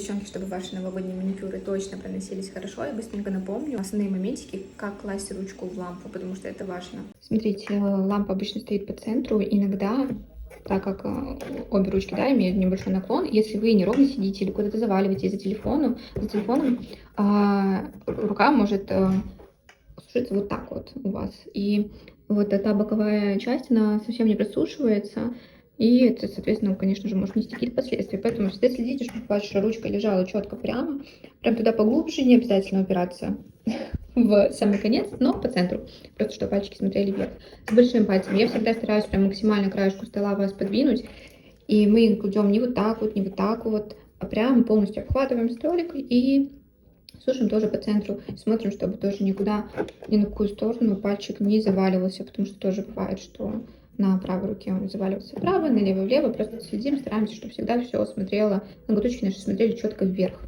Девчонки, чтобы ваши новогодние маникюры точно проносились хорошо, я быстренько напомню основные моментики, как класть ручку в лампу, потому что это важно. Смотрите, лампа обычно стоит по центру, иногда, так как обе ручки, да, имеют небольшой наклон, если вы неровно сидите или куда-то заваливаете за телефоном, рука может сушиться вот так вот у вас. И вот эта боковая часть, она совсем не просушивается. И это, соответственно, конечно же, может нести какие-то последствия. Поэтому всегда следите, чтобы ваша ручка лежала четко прямо. Прям туда поглубже, не обязательно упираться в самый конец, но по центру. Просто чтобы пальчики смотрели вверх. С большим пальцем я всегда стараюсь прям максимально краешку стола вас подвинуть. И мы кладем не вот так вот, не вот так вот, а прям полностью обхватываем столик и сушим тоже по центру. Смотрим, чтобы тоже никуда, ни на какую сторону пальчик не заваливался, потому что тоже бывает, что на правой руке он заваливается вправо, на левой влево. Просто следим, стараемся, чтобы всегда все смотрело, ноготочки наши смотрели четко вверх.